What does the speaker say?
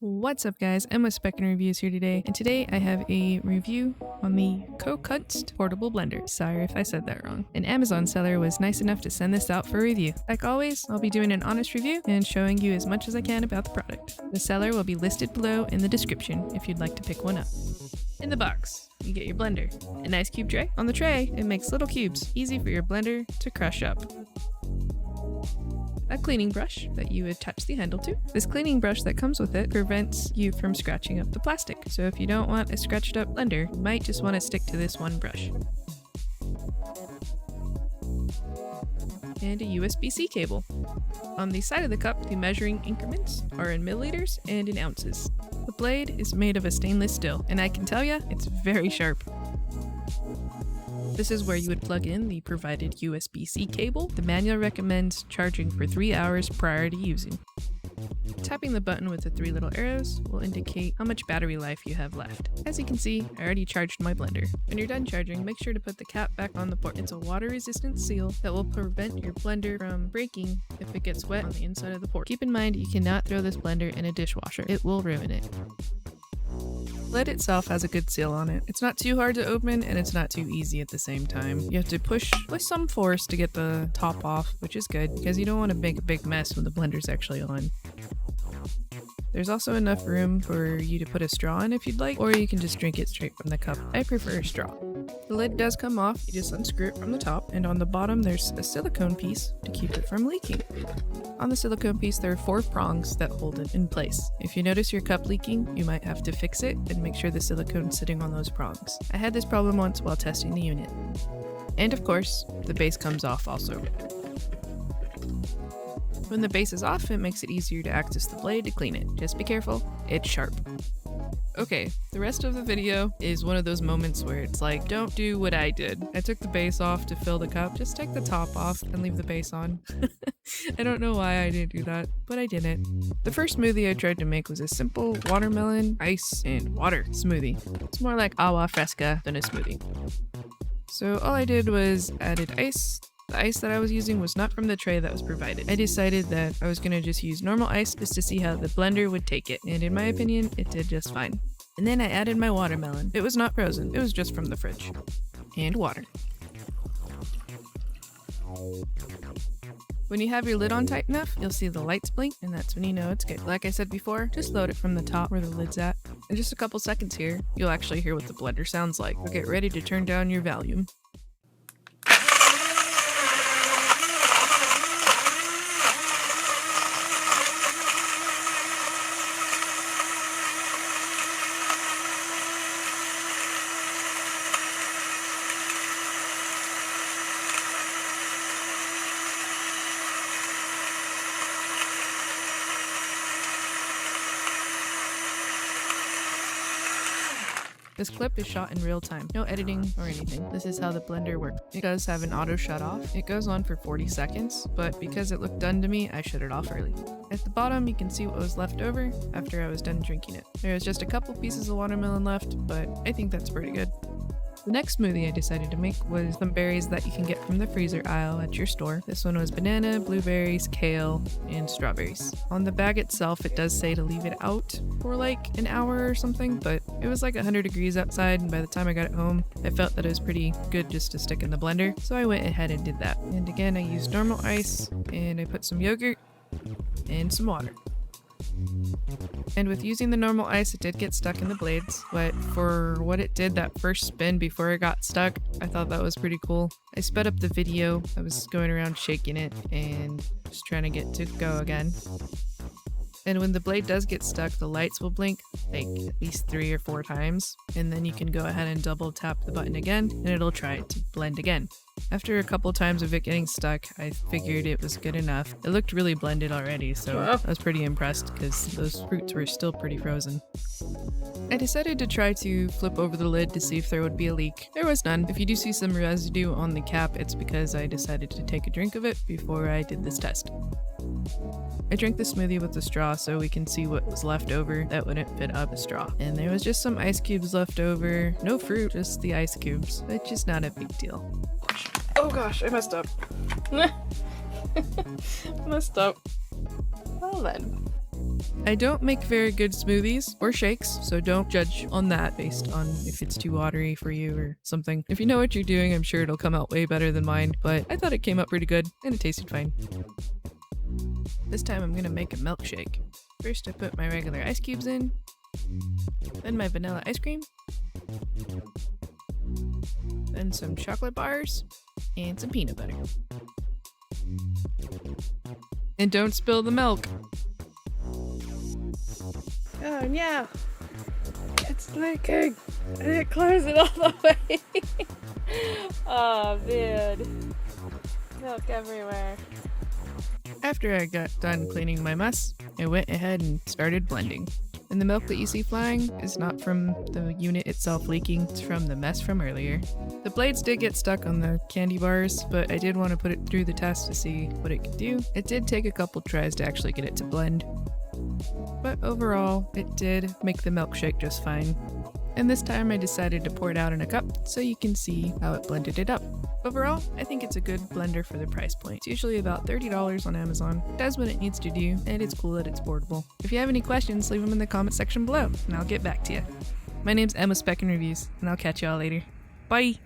What's up guys, I'm with SpecNreviewz here today, and today I have a review on the Cokunst portable blender. Sorry if I said that wrong. An Amazon seller was nice enough to send this out for review. Like always, I'll be doing an honest review and showing you as much as I can about the product. The seller will be listed below in the description if you'd like to pick one up. In the box, you get your blender, an ice cube tray. On the tray, it makes little cubes, easy for your blender to crush up. A cleaning brush that you attach the handle to. This cleaning brush that comes with it prevents you from scratching up the plastic. So if you don't want a scratched up blender, you might just want to stick to this one brush. And a USB-C cable. On the side of the cup, the measuring increments are in milliliters and in ounces. The blade is made of a stainless steel, and I can tell you, it's very sharp. This is where you would plug in the provided USB-C cable. The manual recommends charging for 3 hours prior to using. Tapping the button with the 3 little arrows will indicate how much battery life you have left. As you can see, I already charged my blender. When you're done charging, make sure to put the cap back on the port. It's a water-resistant seal that will prevent your blender from breaking if it gets wet on the inside of the port. Keep in mind, you cannot throw this blender in a dishwasher. It will ruin it. The lid itself has a good seal on it. It's not too hard to open and it's not too easy at the same time. You have to push with some force to get the top off, which is good because you don't want to make a big mess when the blender's actually on. There's also enough room for you to put a straw in if you'd like, or you can just drink it straight from the cup. I prefer a straw. The lid does come off, you just unscrew it from the top, and on the bottom there's a silicone piece to keep it from leaking. On the silicone piece there are 4 prongs that hold it in place. If you notice your cup leaking, you might have to fix it and make sure the silicone's sitting on those prongs. I had this problem once while testing the unit. And of course, the base comes off also. When the base is off, it makes it easier to access the blade to clean it. Just be careful, it's sharp. Okay, the rest of the video is one of those moments where it's like, don't do what I did. I took the base off to fill the cup. Just take the top off and leave the base on. I don't know why I didn't do that, but I didn't. The first smoothie I tried to make was a simple watermelon, ice, and water smoothie. It's more like agua fresca than a smoothie. So all I did was added ice. The ice that I was using was not from the tray that was provided. I decided that I was going to just use normal ice just to see how the blender would take it, and in my opinion, it did just fine. And then I added my watermelon. It was not frozen, it was just from the fridge. And water. When you have your lid on tight enough, you'll see the lights blink, and that's when you know it's good. Like I said before, just load it from the top where the lid's at. In just a couple seconds here, you'll actually hear what the blender sounds like. So get ready to turn down your volume. This clip is shot in real time, no editing or anything. This is how the blender works. It does have an auto shut off. It goes on for 40 seconds, but because it looked done to me, I shut it off early. At the bottom, you can see what was left over after I was done drinking it. There was just a couple pieces of watermelon left, but I think that's pretty good. The next smoothie I decided to make was some berries that you can get from the freezer aisle at your store. This one was banana, blueberries, kale, and strawberries. On the bag itself, it does say to leave it out for like an hour or something, but it was like 100 degrees outside, and by the time I got it home, I felt that it was pretty good just to stick in the blender, so I went ahead and did that. And again, I used normal ice, and I put some yogurt and some water. And with using the normal ice, it did get stuck in the blades, but for what it did that first spin before it got stuck, I thought that was pretty cool. I sped up the video. I was going around shaking it and just trying to get to go again. And when the blade does get stuck, the lights will blink like at least 3 or 4 times, and then you can go ahead and double tap the button again and it'll try to blend again. After a couple times of it getting stuck, I figured it was good enough. It looked really blended already, so I was pretty impressed because those fruits were still pretty frozen. I decided to try to flip over the lid to see if there would be a leak. There was none. If you do see some residue on the cap, it's because I decided to take a drink of it before I did this test. I drank the smoothie with the straw so we can see what was left over that wouldn't fit up a straw. And there was just some ice cubes left over. No fruit, just the ice cubes, which is not a big deal. Oh gosh, I messed up. Messed up. Well then. I don't make very good smoothies or shakes, so don't judge on that based on if it's too watery for you or something. If you know what you're doing, I'm sure it'll come out way better than mine, but I thought it came out pretty good and it tasted fine. This time I'm gonna make a milkshake. First I put my regular ice cubes in, then my vanilla ice cream, then some chocolate bars, and some peanut butter. And don't spill the milk! Oh no! It's leaking! I didn't close it all the way! Oh man! Milk everywhere. After I got done cleaning my mess, I went ahead and started blending. And the milk that you see flying is not from the unit itself leaking, it's from the mess from earlier. The blades did get stuck on the candy bars, but I did want to put it through the test to see what it could do. It did take a couple tries to actually get it to blend, but overall, it did make the milkshake just fine. And this time I decided to pour it out in a cup so you can see how it blended it up. Overall, I think it's a good blender for the price point. It's usually about $30 on Amazon. It does what it needs to do, and it's cool that it's portable. If you have any questions, leave them in the comment section below, and I'll get back to you. My name's Emma SpecNreviewz, and I'll catch y'all later. Bye!